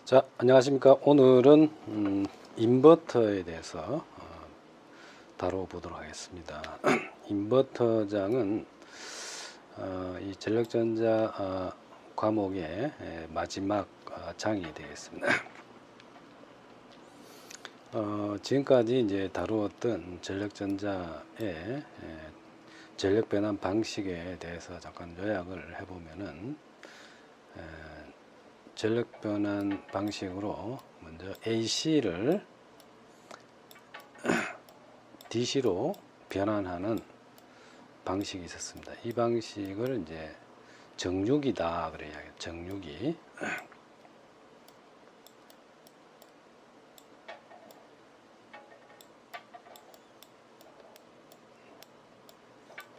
자, 안녕하십니까. 오늘은 인버터에 대해서 다뤄보도록 하겠습니다. 인버터장은 이 전력전자 과목의 마지막 장이 되겠습니다. 지금까지 이제 다루었던 전력전자의 전력 변환 방식에 대해서 잠깐 요약을 해보면은 전력 변환 방식으로 먼저 AC를 DC로 변환하는 방식이 있었습니다. 이 방식을 이제 정류기다 그래야 해요. 정류기.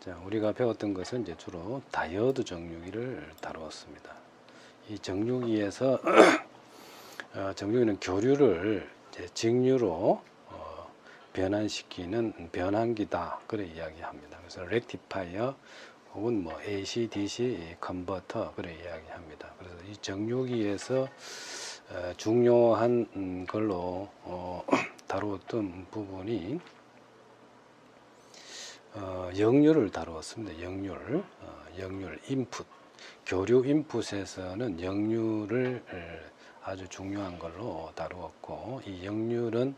자, 우리가 배웠던 것은 이제 주로 다이오드 정류기를 다루었습니다. 이 정류기에서 정류기는 교류를 이제 직류로 변환시키는 변환기다 그래 이야기합니다. 그래서 렉티파이어 혹은 뭐 AC, DC 컨버터 그래 이야기합니다. 그래서 이 정류기에서 중요한 걸로 다루었던 부분이 역류를 다루었습니다. 역률 인풋. 교류 인풋에서는 역률을 아주 중요한 걸로 다루었고, 이 역률은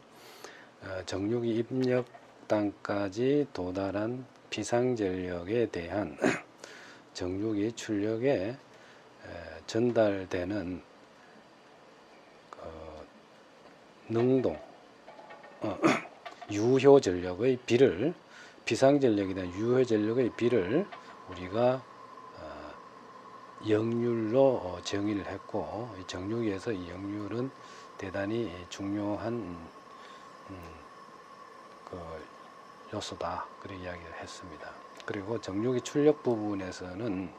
정류기 입력단까지 도달한 비상전력에 대한 정류기 출력에 전달되는 능동, 유효 전력의 비를, 비상전력에 대한 유효 전력의 비를 우리가 역률로 정의를 했고, 정류기에서 이 역률은 대단히 중요한 그 요소다 그렇게 이야기를 했습니다. 그리고 정류기 출력 부분에서는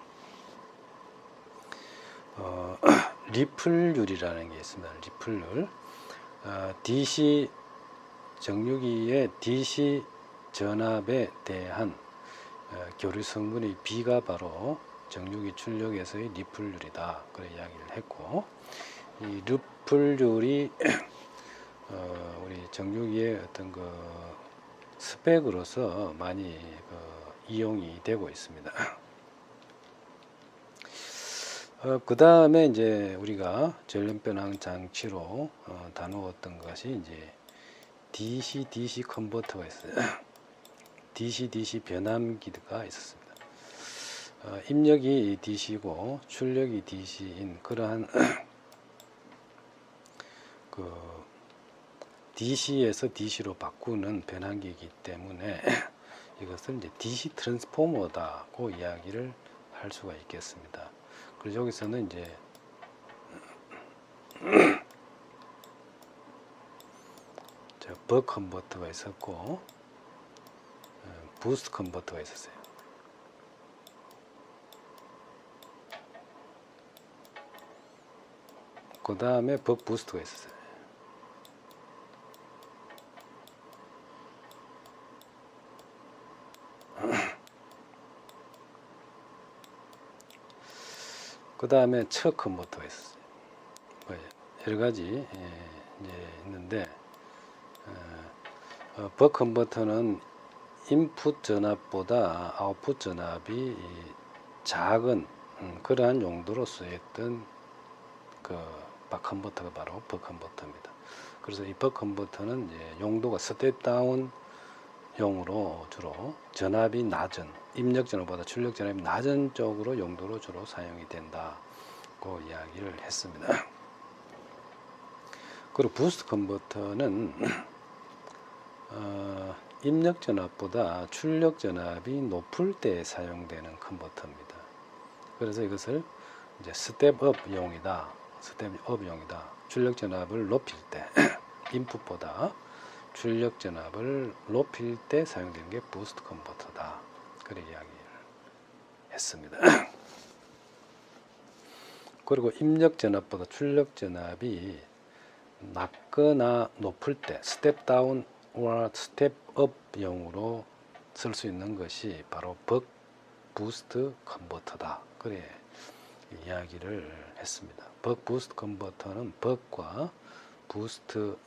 리플률이라는 게 있습니다. 리플률. DC 정류기의 DC 전압에 대한 교류 성분의 B가 바로 정류기 출력에서의 리플률이다 그런 이야기를 했고, 이 리플률이 우리 정류기의 어떤 그 스펙으로서 많이 이용이 되고 있습니다. 그 다음에 이제 우리가 전력 변환 장치로 다루었던 것이 이제 DC-DC 컨버터가 있어요. DC-DC 변환기가 있었습니다. 입력이 DC고 출력이 DC인 그러한 그 DC에서 DC로 바꾸는 변환기이기 때문에 이것을 이제 DC 트랜스포머다고 이야기를 할 수가 있겠습니다. 그래서 여기서는 이제 벅 컨버터가 있었고 부스트 컨버터가 있었어요. 그 다음에 벅 부스트가 있었어요. 그 다음에 척 컨버터가 있었어요. 여러 가지 이제 있는데 벅 컨버터는 인풋 전압보다 아웃풋 전압이 작은 그러한 용도로 쓰였던 그 벅 컨버터가 바로 벅 컨버터입니다. 그래서 이 벅 컨버터는 이제 용도가 스텝 다운 용으로 주로 전압이 낮은, 입력 전압보다 출력 전압이 낮은 쪽으로 용도로 주로 사용이 된다고 이야기를 했습니다. 그리고 부스트 컨버터는 입력 전압보다 출력 전압이 높을 때 사용되는 컨버터입니다. 그래서 이것을 이제 스텝업용이다. 스텝업용이다. 출력 전압을 높일 때 인풋보다 출력 전압을 높일 때 사용되는 게 부스트 컨버터다. 그렇게 이야기를 했습니다. 그리고 입력 전압보다 출력 전압이 낮거나 높을 때 스텝 다운과 스텝 업용으로 쓸 수 있는 것이 바로 벅 부스트 컨버터다. 그래 이야기를 했습니다. 벅 부스트 컨버터는 벅과 부스트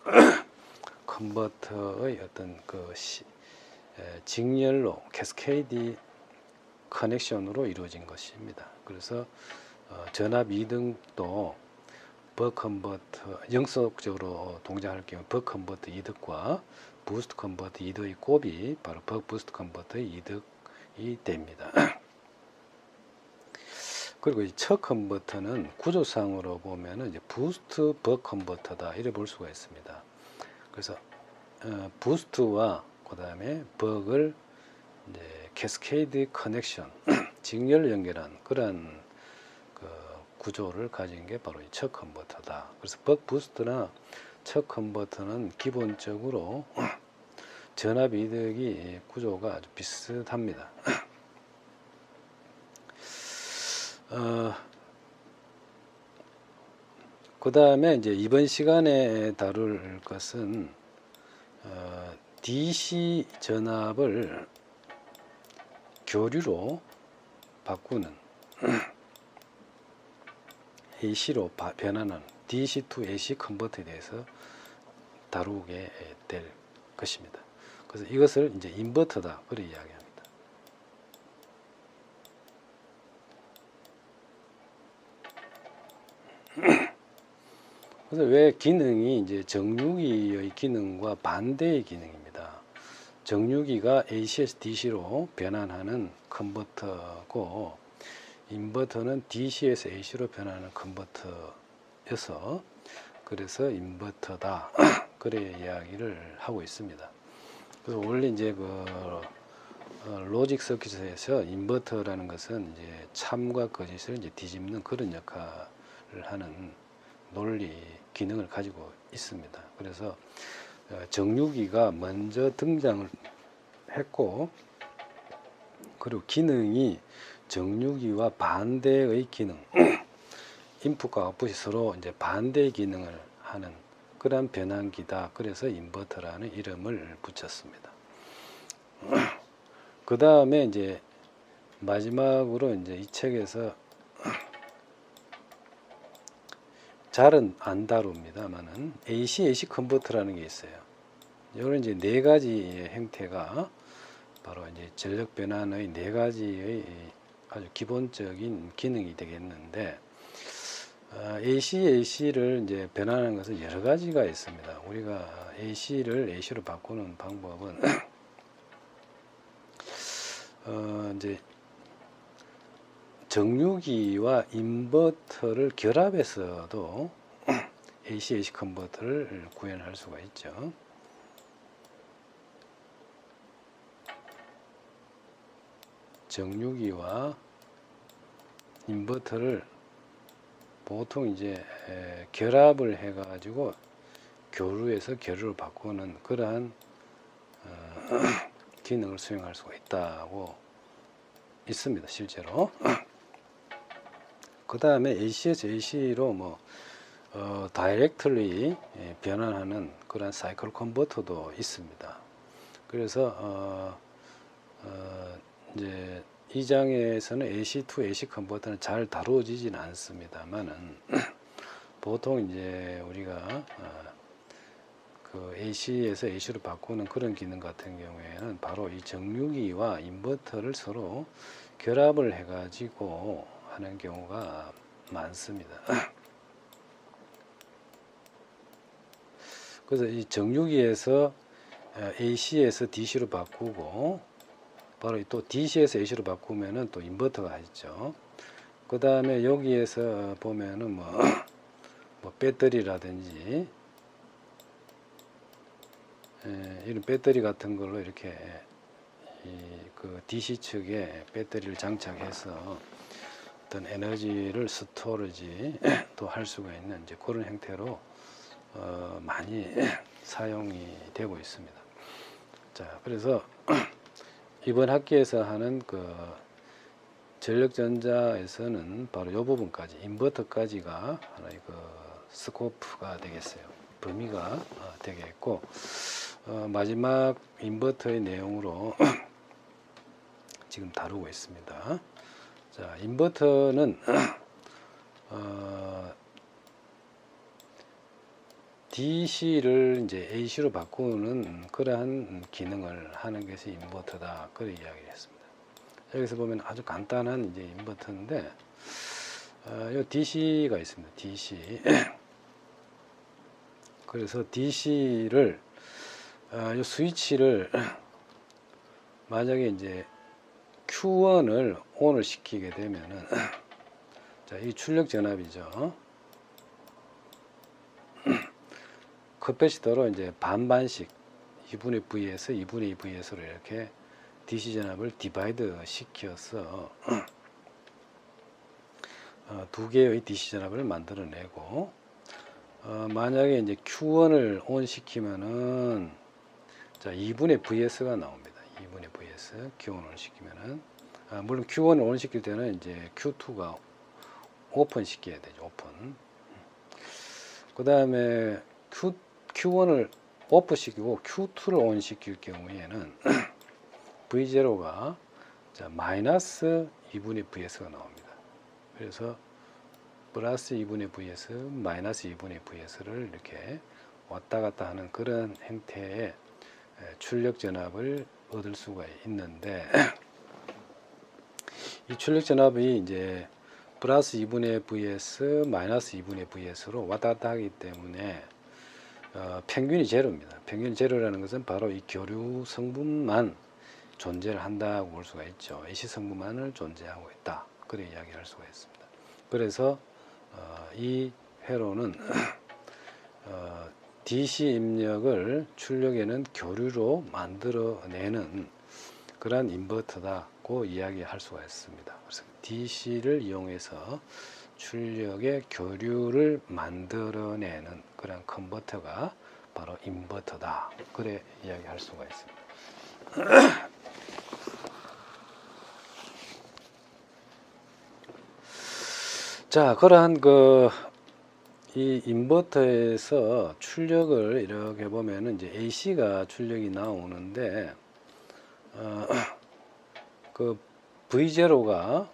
컨버터의 어떤 그 직렬로 캐스케이디 커넥션으로 이루어진 것입니다. 그래서 전압 이등도 벅 컨버터 영속적으로 동작할 경우 벅 컨버터 이득과 부스트 컨버터 이득의 곱이 바로 벅 부스트 컨버터의 이득이 됩니다. 그리고 이 첫 컨버터는 구조상으로 보면은 이제 부스트 벅 컨버터다 이래 볼 수가 있습니다. 그래서 부스트와 그 다음에 벅을 이제 캐스케이드 커넥션 직렬 연결한 그런 그 구조를 가진 게 바로 이 첫 컨버터다. 그래서 벅 부스트나 첫 컨버터는 기본적으로 전압 이득이 구조가 아주 비슷합니다. 그 다음에 이제 이번 시간에 다룰 것은 DC 전압을 교류로 바꾸는 AC로 변하는 DC to AC 컨버터에 대해서 다루게 될 것입니다. 그래서 이것을 이제 인버터다 그렇게 이야기합니다. 그래서 왜 기능이 이제 정유기의 기능과 반대의 기능입니다. 정유기가 AC에서 DC로 변환하는 컨버터고 인버터는 DC에서 AC로 변하는 컨버터여서 그래서 인버터다 그래 이야기를 하고 있습니다. 그래서 원래 이제 그 로직 서킷에서 인버터라는 것은 이제 참과 거짓을 이제 뒤집는 그런 역할을 하는 논리 기능을 가지고 있습니다. 그래서 정유기가 먼저 등장을 했고 그리고 기능이 정유기와 반대의 기능 인풋과 아웃풋이 서로 이제 반대의 기능을 하는 그런 변환기다. 그래서 인버터라는 이름을 붙였습니다. 그 다음에 이제 마지막으로 이제 이 책에서 잘은 안 다룹니다만은 AC 컨버터라는 게 있어요. 이런 이제 네 가지의 형태가 바로 이제 전력 변환의 네 가지의 아주 기본적인 기능이 되겠는데 AC를 이제 변환하는 것은 여러 가지가 있습니다. 우리가 AC를 AC로 바꾸는 방법은 이제 정유기와 인버터를 결합해서도 AC 컨버터를 구현할 수가 있죠. 정유기와 인버터를 보통 이제 결합을 해가지고 교류에서 결류를 바꾸는 그러한 기능을 수행할 수가 있다고 있습니다. 실제로. 그 다음에 AC에서 AC로 다이렉트리 변환하는 그런 사이클 컨버터도 있습니다. 그래서 이제 이 장에서는 AC to AC 컨버터는 잘 다루어지지는 않습니다만은 보통 이제 우리가 그 AC에서 AC로 바꾸는 그런 기능 같은 경우에는 바로 이 정유기와 인버터를 서로 결합을 해가지고 하는 경우가 많습니다. 그래서 이 정유기에서 AC에서 DC로 바꾸고 바로 또 DC에서 AC로 바꾸면은 또 인버터가 있죠. 그 다음에 여기에서 보면은 뭐 배터리라든지 이런 배터리 같은 걸로 이렇게 그 DC 측에 배터리를 장착해서 어떤 에너지를 스토리지 또 할 수가 있는 이제 그런 형태로 많이 사용이 되고 있습니다. 자, 그래서 이번 학기에서 하는 그 전력전자에서는 바로 이 부분까지 인버터까지가 하나의 그 스코프가 되겠어요. 범위가 되겠고 마지막 인버터의 내용으로 지금 다루고 있습니다. 자, 인버터는 DC를 이제 AC로 바꾸는 그러한 기능을 하는 것이 인버터다. 그런 이야기를 했습니다. 여기서 보면 아주 간단한 이제 인버터인데, 요 DC가 있습니다. DC. 그래서 DC를, 요 스위치를 만약에 이제 Q1을 ON을 시키게 되면은, 자, 이 출력 전압이죠. 커패시터로 이제 반반씩 2분의 V에서 2분의 2V에서로 이렇게 DC 전압을 디바이드 시켜서 두 개의 DC 전압을 만들어내고, 만약에 이제 Q1을 ON 시키면은 자 2분의 VS가 나옵니다. 2분의 VS Q1을 시키면은 물론 Q1을 ON 시킬 때는 이제 Q2가 오픈 시켜야 되죠. 오픈. 그 다음에 Q1을 오프 시키고 Q2를 ON 시킬 경우에는 V0가 자 마이너스 2분의 VS가 나옵니다. 그래서 플러스 2분의 VS, 마이너스 2분의 VS를 이렇게 왔다 갔다 하는 그런 형태의 출력 전압을 얻을 수가 있는데, 이 출력 전압이 이제 플러스 2분의 VS, 마이너스 2분의 VS로 왔다 갔다 하기 때문에 평균이 제로입니다. 평균 제로라는 것은 바로 이 교류 성분만 존재를 한다고 볼 수가 있죠. AC 성분만을 존재하고 있다. 그렇게 이야기할 수가 있습니다. 그래서 이 회로는 DC 입력을 출력에는 교류로 만들어내는 그러한 인버터다고 이야기할 수가 있습니다. 그래서 DC를 이용해서 출력의 교류를 만들어내는 그런 컨버터가 바로 인버터다. 그래 이야기할 수가 있습니다. 자, 그러한 이 인버터에서 출력을 이렇게 보면은 이제 AC가 출력이 나오는데, 그 V0가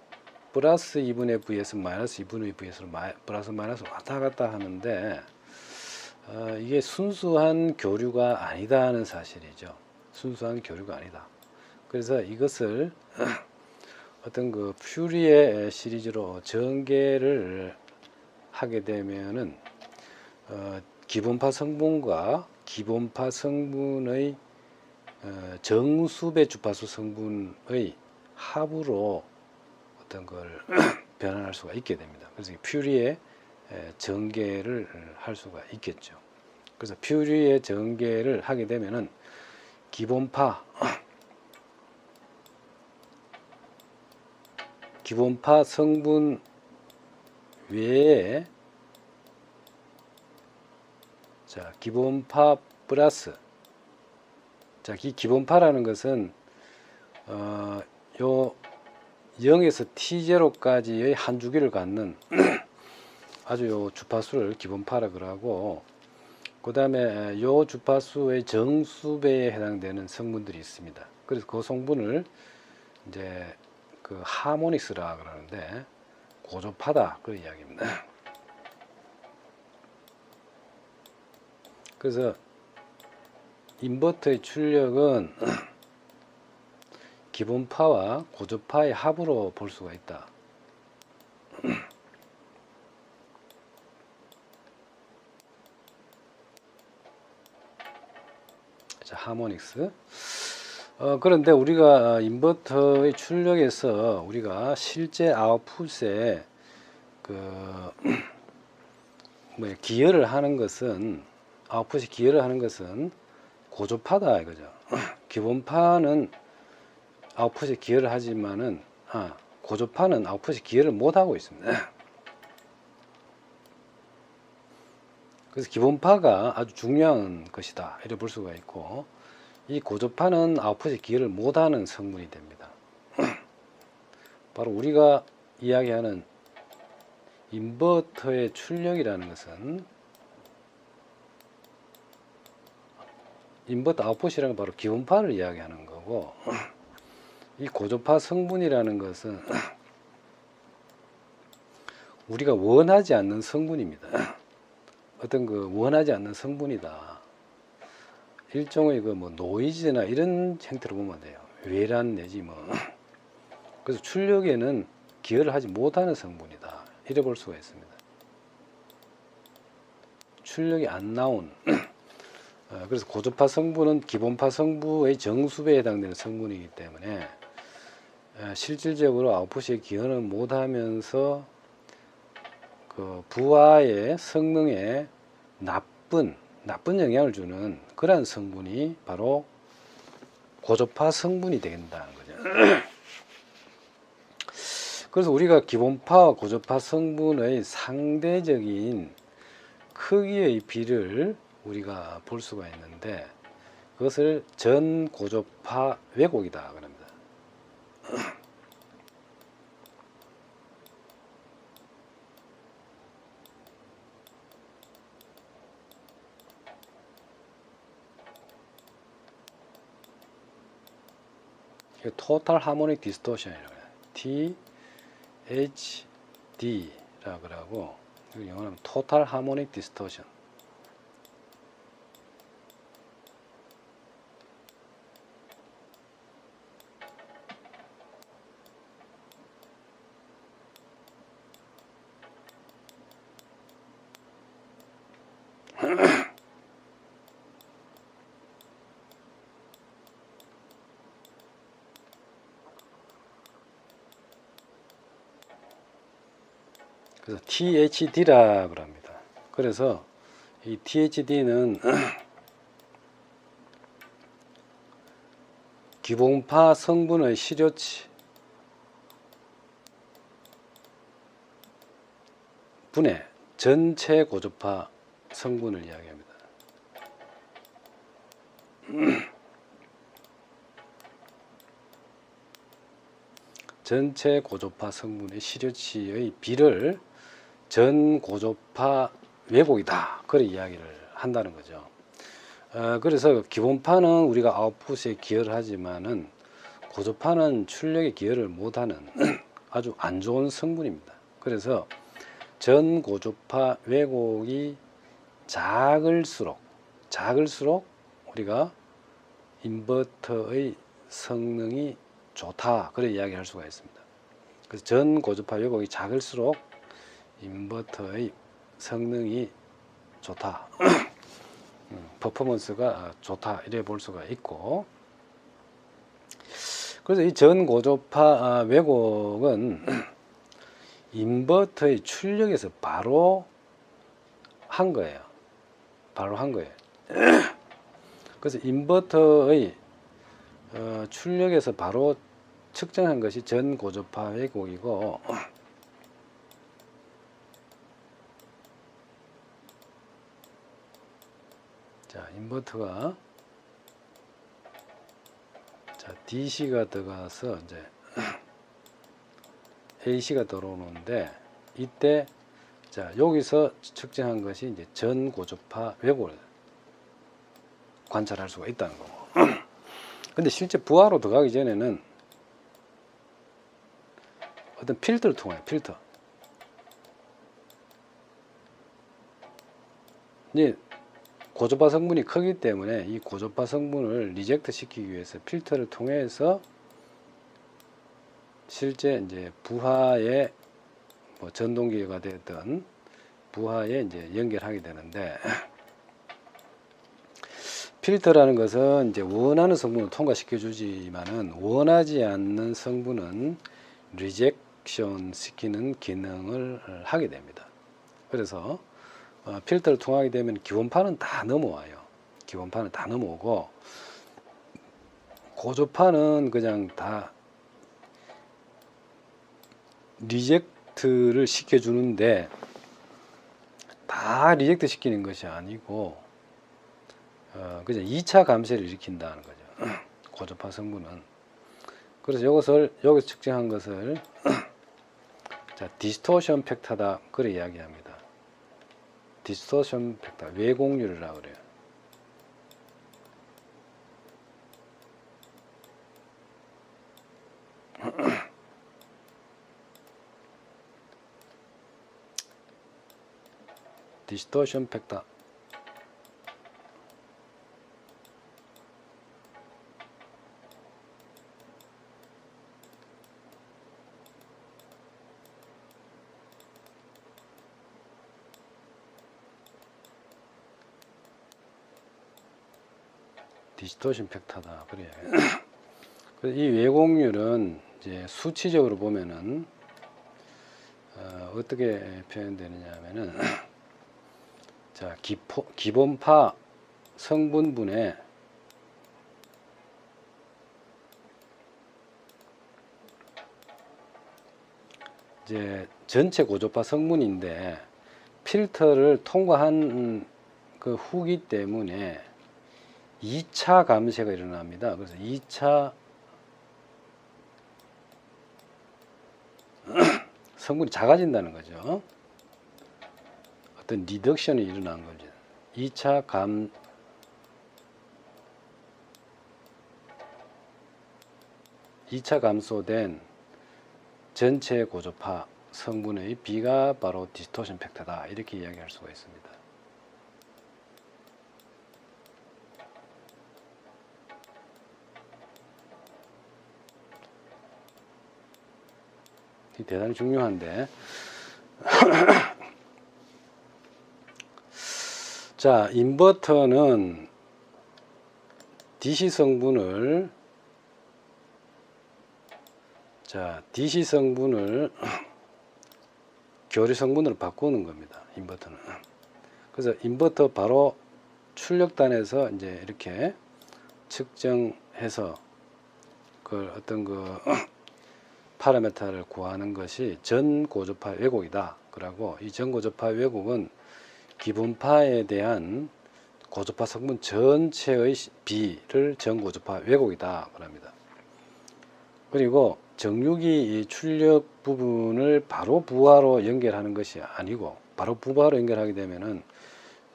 플러스 2분의 V에서 마이너스 2분의 V에서 플러스 마이너스 왔다 갔다 하는데, 이게 순수한 교류가 아니다는 사실이죠. 순수한 교류가 아니다. 그래서 이것을 어떤 그 퓨리의 시리즈로 전개를 하게 되면은 기본파 성분과 기본파 성분의 정수배 주파수 성분의 합으로 어떤 걸 변환할 수가 있게 됩니다. 그래서 퓨리의 전개를 할 수가 있겠죠. 그래서 퓨리의 전개를 하게 되면은 기본파 성분 외에 자 기본파 플러스 자 이 기본파라는 것은 요 0에서 T0까지의 한 주기를 갖는 아주 요 주파수를 기본파라 그러고, 그 다음에 요 주파수의 정수배에 해당되는 성분들이 있습니다. 그래서 그 성분을 이제 그 하모닉스라 그러는데 고조파다 그 이야기입니다. 그래서 인버터의 출력은 기본파와 고조파의 합으로 볼 수가 있다. 자, 하모닉스. 그런데 우리가 인버터의 출력에서 우리가 실제 아웃풋에 기여를 하는 것은 아웃풋이 기여를 하는 것은 고조파다 이거죠. 기본파는 아웃풋에 기여를 하지만은 고조파는 아웃풋에 기여를 못 하고 있습니다. 그래서 기본파가 아주 중요한 것이다 이렇게 볼 수가 있고, 이 고조파는 아웃풋에 기여를 못하는 성분이 됩니다. 바로 우리가 이야기하는 인버터의 출력이라는 것은 인버터 아웃풋이라는 건 바로 기본파를 이야기하는 거고, 이 고조파 성분이라는 것은 우리가 원하지 않는 성분입니다. 어떤 원하지 않는 성분이다. 일종의 뭐 노이즈나 이런 형태로 보면 돼요. 외란 내지 뭐. 그래서 출력에는 기여를 하지 못하는 성분이다. 이래 볼 수가 있습니다. 출력이 안 나온 그래서 고저파 성분은 기본파 성분의 정수배에 해당되는 성분이기 때문에 실질적으로 아웃풋에 기여는 못하면서 그 부하의 성능에 나쁜 영향을 주는 그러한 성분이 바로 고저파 성분이 된다는 거죠. 그래서 우리가 기본파와 고저파 성분의 상대적인 크기의 비를 우리가 볼 수가 있는데 그것을 전고저파 왜곡이다 그럽니다. 토탈 하모닉 디스토션이라고 해요. THD라고 그러고 영어로 토탈 하모닉 디스토션. 그래서 THD라고 합니다. 그래서 이 THD는 기본파 성분의 시료치 분의 전체 고저파 성분을 이야기합니다. 전체 고저파 성분의 시료치의 비를 전고저파 왜곡이다. 그런 이야기를 한다는 거죠. 그래서 기본파는 우리가 아웃풋에 기여를 하지만은 고저파는 출력에 기여를 못하는 아주 안 좋은 성분입니다. 그래서 전고저파 왜곡이 작을수록 우리가 인버터의 성능이 좋다. 그런 이야기를 할 수가 있습니다. 그래서 전고저파 왜곡이 작을수록 인버터의 성능이 좋다. 퍼포먼스가 좋다. 이래 볼 수가 있고 그래서 이 전고저파 왜곡은 인버터의 출력에서 바로 한 거예요. 그래서 인버터의 출력에서 바로 측정한 것이 전고저파 왜곡이고 자, 인버터가 자, DC가 들어가서 이제 AC가 들어오는데 이때 자, 여기서 측정한 것이 이제 전고저파 왜곡을 관찰할 수가 있다는 거고. 근데 실제 부하로 들어가기 전에는 어떤 필터를 통해 필터. 이제 고저파 성분이 크기 때문에 이 고저파 성분을 리젝트 시키기 위해서 필터를 통해서 실제 이제 부하에 뭐 전동기가 되던 부하에 이제 연결하게 되는데 필터라는 것은 이제 원하는 성분을 통과시켜 주지만은 원하지 않는 성분은 리젝션 시키는 기능을 하게 됩니다. 그래서 필터를 통하게 되면 기본파는 다 넘어와요. 기본파는 다 넘어오고 고저파는 그냥 다 리젝트를 시켜주는데 다 리젝트 시키는 것이 아니고 그냥 2차 감쇄를 일으킨다는 거죠. 고저파 성분은. 그래서 이것을 여기서 측정한 것을 자, 디스토션 팩터다 그래 이야기합니다. 디스토션 팩터 왜곡률이라고 그래요. 디스토션 팩터. 디스토션 팩터다. 그래. 이 왜곡률은 이제 수치적으로 보면은 어떻게 표현되느냐 하면은 자, 기본파 성분분의 이제 전체 고조파 성분인데 필터를 통과한 그 후기 때문에 2차 감쇄가 일어납니다. 그래서 2차 성분이 작아진다는 거죠. 어떤 리덕션이 일어난 거죠. 2차 감소된 전체 고조파 성분의 비가 바로 디스토션 팩터다. 이렇게 이야기할 수가 있습니다. 대단히 중요한데 자, 인버터는 DC 성분을 교리 성분으로 바꾸는 겁니다. 인버터는. 그래서 인버터 바로 출력단에서 이제 이렇게 측정해서 그 어떤 그 파라미터를 구하는 것이 전고조파 왜곡이다. 그러고 이 전고조파 왜곡은 기본파에 대한 고조파 성분 전체의 비를 전고조파 왜곡이다. 그럽니다. 그리고 정육이 이 출력 부분을 바로 부하로 연결하는 것이 아니고, 바로 부하로 연결하게 되면은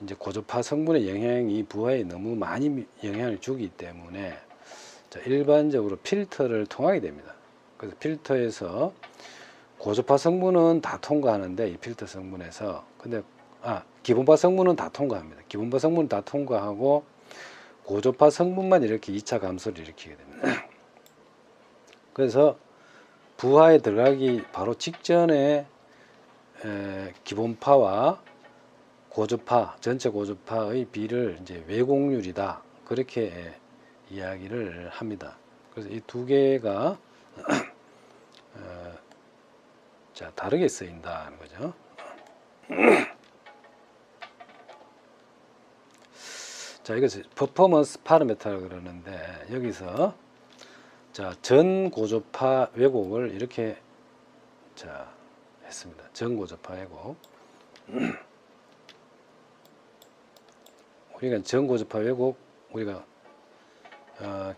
이제 고조파 성분의 영향이 부하에 너무 많이 영향을 주기 때문에 일반적으로 필터를 통하게 됩니다. 그래서 필터에서 고조파 성분은 다 통과하는데, 이 필터 성분에서 근데 기본파 성분은 다 통과합니다. 기본파 성분은 다 통과하고 고조파 성분만 이렇게 2차 감소를 일으키게 됩니다. 그래서 부하에 들어가기 바로 직전에 기본파와 고조파, 전체 고조파의 비를 이제 왜곡률이다. 그렇게 이야기를 합니다. 그래서 이 두 개가 자, 다르게 쓰인다는 거죠. 자, 이것을 퍼포먼스 파라미터라고 그러는데, 여기서 자, 전 고조파 왜곡을 이렇게 했습니다. 전 고조파 왜곡. 우리가 전 고조파 왜곡, 우리가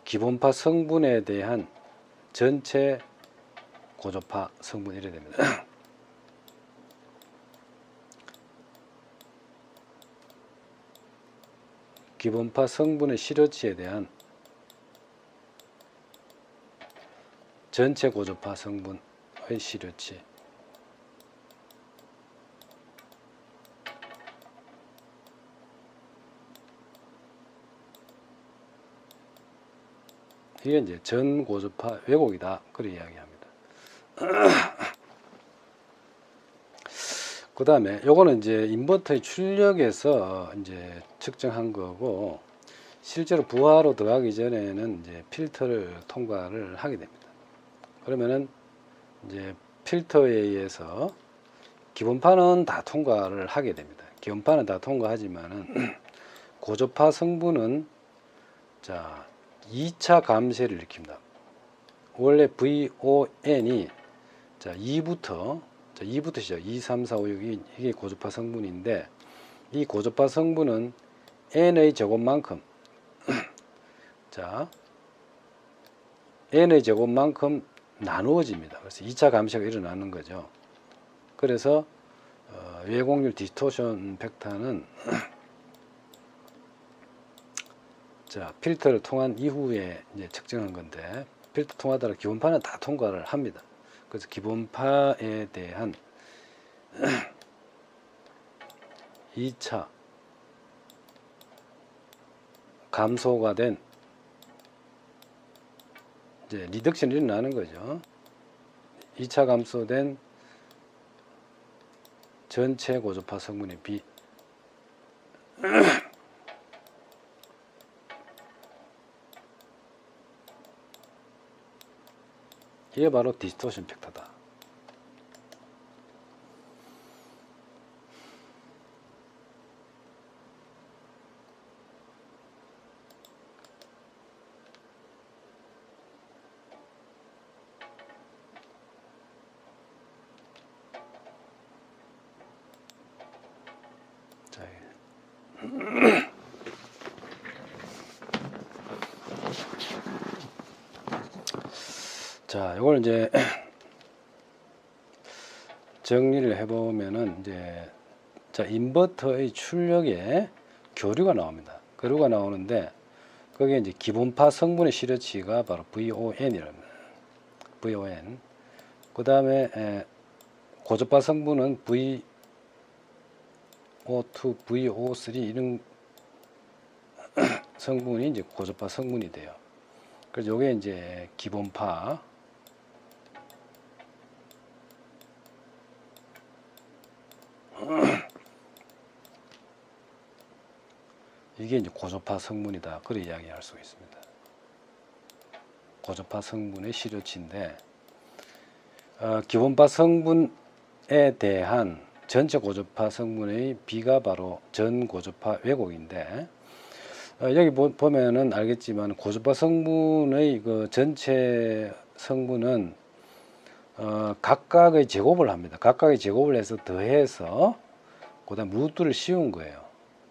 기본파 성분에 대한 전체 고조파 성분 이래 됩니다. 기본파 성분의 실어치에 대한 전체 고조파 성분의 실어치. 이게 이제 전 고조파 왜곡이다. 그렇게 이야기합니다. 그 다음에 요거는 이제 인버터의 출력에서 이제 측정한 거고, 실제로 부하로 들어가기 전에는 이제 필터를 통과를 하게 됩니다. 그러면은 이제 필터에 의해서 기본파는 다 통과를 하게 됩니다. 기본파는 다 통과하지만은 고조파 성분은 2차 감쇄를 일으킵니다. 원래 VON이 2부터 시작, 2, 3, 4, 5, 6이 이게 고조파 성분인데, 이 고조파 성분은 N의 제곱만큼 N의 제곱만큼 나누어집니다. 그래서 2차 감쇄가 일어나는 거죠. 그래서 왜곡률 디스토션 팩터는 필터를 통한 이후에 이제 측정한 건데, 필터 통하다가 기본파는 다 통과를 합니다. 그래서 기본파에 대한 2차 감소가 된 이제 리덕션이 일어나는 거죠. 2차 감소된 전체 고주파 성분의 비. 이게 바로 디스토션 팩터다. 자, 이걸 이제 정리를 해보면은 이제 자 인버터의 출력에 교류가 나옵니다. 교류가 나오는데 거기에 이제 기본파 성분의 시료치가 바로 VON이랍니다. VON. 그 다음에 고저파 성분은 VO2, VO3 이런 성분이 이제 고저파 성분이 돼요. 그래서 요게 이제 기본파. 이게 이제 고저파 성분이다. 그렇게 이야기할 수 있습니다. 고저파 성분의 시료치인데 기본파 성분에 대한 전체 고저파 성분의 비가 바로 전 고저파 왜곡인데 여기 보면은 알겠지만 고저파 성분의 그 전체 성분은 각각의 제곱을 합니다. 각각의 제곱을 해서 더해서 그다음 루트를 씌운 거예요.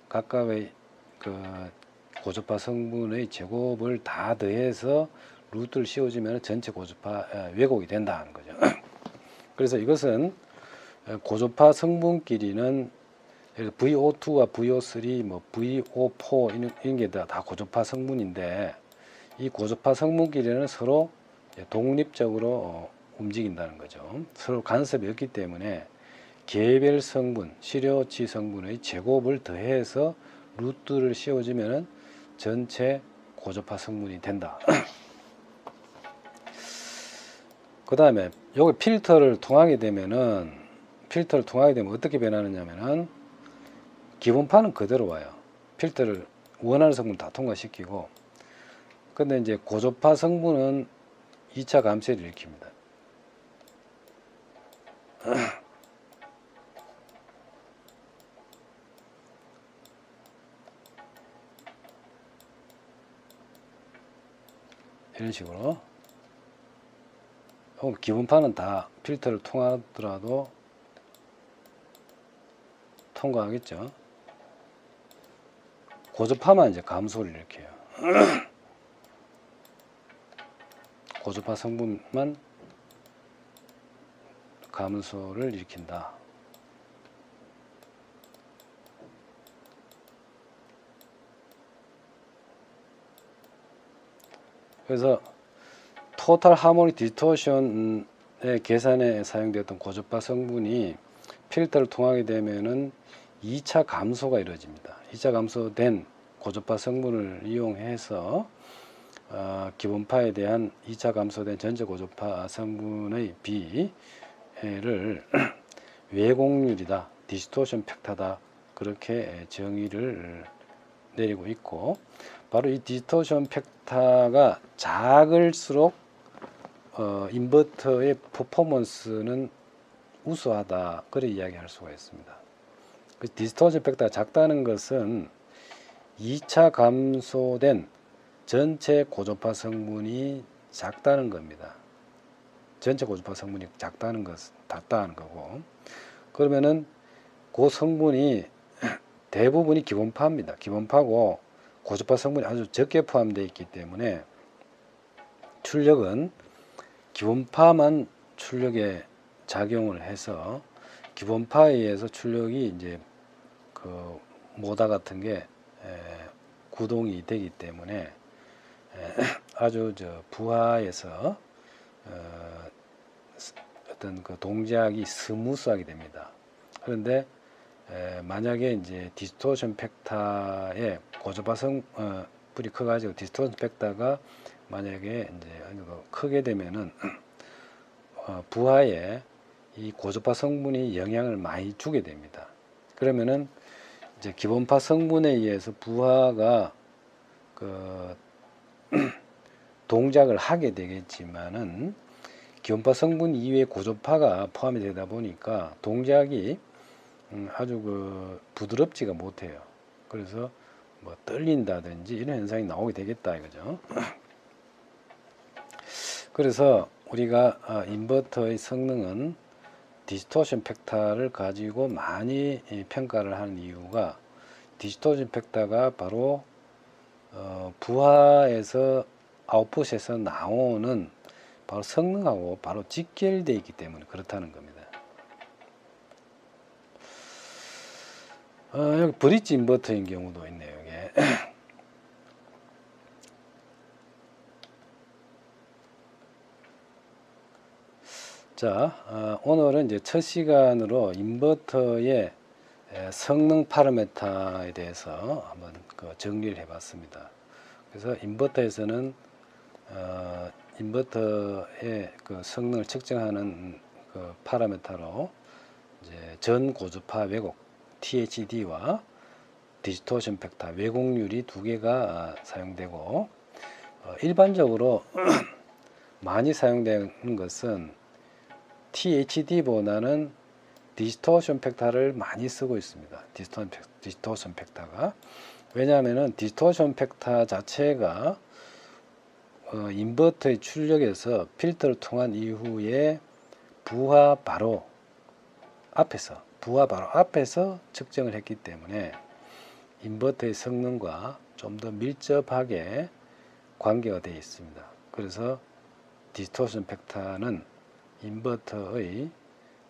각각의 그 고저파 성분의 제곱을 다 더해서 루트를 씌워주면 전체 고저파 왜곡이 된다는 거죠. 그래서 이것은 고저파 성분끼리는 VO2와 VO3, 뭐 VO4 이런 게 다 고저파 성분인데 이 고저파 성분끼리는 서로 독립적으로 움직인다는 거죠. 서로 간섭이 없기 때문에 개별 성분, 시료치 성분의 제곱을 더해서 루트를 씌워주면 전체 고저파 성분이 된다. 그 다음에 요거 필터를 통하게 되면 어떻게 변하느냐면은 기본파는 그대로 와요. 필터를 원하는 성분 다 통과시키고 근데 이제 고저파 성분은 2차 감쇄를 일으킵니다. 이런 식으로 기본파는 다 필터를 통하더라도 통과하겠죠. 고저파만 이제 감소를 일으켜요. 고저파 성분만 감소를 일으킨다. 그래서 토탈 하모닉 디스토션의 계산에 사용되었던 고저파 성분이 필터를 통하게 되면은 2차 감소가 이루어집니다. 2차 감소된 고저파 성분을 이용해서 기본파에 대한 2차 감소된 전체 고저파 성분의 비를 왜곡률이다, 디스토션 팩터다 그렇게 정의를 내리고 있고 바로 이 디스토션 팩터가 작을수록 인버터의 퍼포먼스는 우수하다 그렇게 이야기할 수가 있습니다. 그 디스토션 팩터가 작다는 것은 2차 감소된 전체 고저파 성분이 작다는 겁니다. 전체 고저파 성분이 작다는 것은 작다는 거고 그러면은 그 성분이 대부분이 기본파입니다. 기본파고 고저파 성분이 아주 적게 포함되어 있기 때문에 출력은 기본파만 출력에 작용을 해서 기본파에 의해서 출력이 이제 그 모다 같은 게 구동이 되기 때문에 아주 부하에서 어떤 그 동작이 스무스하게 됩니다. 그런데 만약에 이제 디스토션 팩터의 고저파 불이 커가지고 디스토션 팩터가 만약에 이제 크게 되면은 부하에 이 고저파 성분이 영향을 많이 주게 됩니다. 그러면은 이제 기본파 성분에 의해서 부하가 그 동작을 하게 되겠지만은 기본파 성분 이외의 고저파가 포함이 되다 보니까 동작이 아주 부드럽지가 못해요. 그래서 뭐 떨린다든지 이런 현상이 나오게 되겠다 이거죠. 그래서 우리가 인버터의 성능은 디스토션 팩터를 가지고 많이 평가를 하는 이유가 디스토션 팩터가 바로 부하에서 아웃풋에서 나오는 바로 성능하고 바로 직결되어 있기 때문에 그렇다는 겁니다. 여기 브릿지 인버터인 경우도 있네요. 이게. 자, 오늘은 이제 첫 시간으로 인버터의 성능 파라미터에 대해서 한번 정리를 해봤습니다. 그래서 인버터에서는 인버터의 성능을 측정하는 파라미터로 이제 전 고주파 왜곡 THD와 디스토션 팩터 왜곡률이 두 개가 사용되고 일반적으로 많이 사용되는 것은 THD보다는 디스토션 팩터를 많이 쓰고 있습니다. 디스토션 팩터가 왜냐하면 디스토션 팩터 자체가 인버터의 출력에서 필터를 통한 이후에 부하 바로 앞에서 측정을 했기 때문에 인버터의 성능과 좀 더 밀접하게 관계가 되어 있습니다. 그래서 디스토션 팩터는 인버터의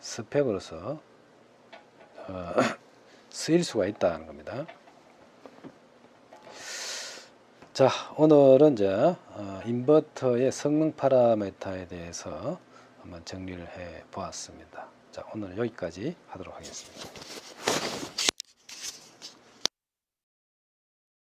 스펙으로서 쓰일 수가 있다는 겁니다. 자, 오늘은 이제 인버터의 성능 파라미터에 대해서 한번 정리를 해 보았습니다. 자, 오늘 여기까지 하도록 하겠습니다.